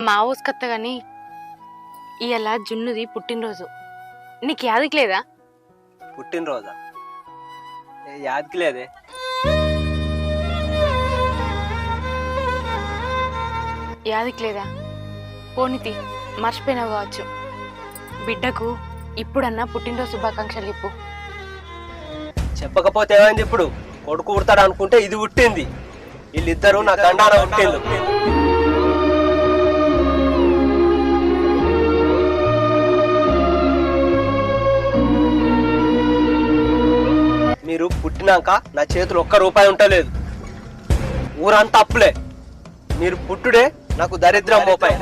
మా ఊసుకత్త గాని ఇవాళ జున్నుది పుట్టినరోజు, నీకు యాదికి లేదా? పుట్టినరోజా? యాదికి లేదే. యాదికి లేదా? పోనితి మర్చిపోయినావు కావచ్చు. బిడ్డకు ఇప్పుడన్నా పుట్టినరోజు శుభాకాంక్షలు చెప్పు. చెప్పకపోతే ఏమైంది? ఇప్పుడు కొడుకు పుడతాడు అనుకుంటే ఇది పుట్టింది. వీళ్ళిద్దరూ నా గండాన పుట్టింది. మీరు పుట్టినాక నా చేతులు ఒక్క రూపాయి ఉంటలేదు. ఊరంతా అప్పులే. మీరు పుట్టుడే నాకు దరిద్రం మోపాయి.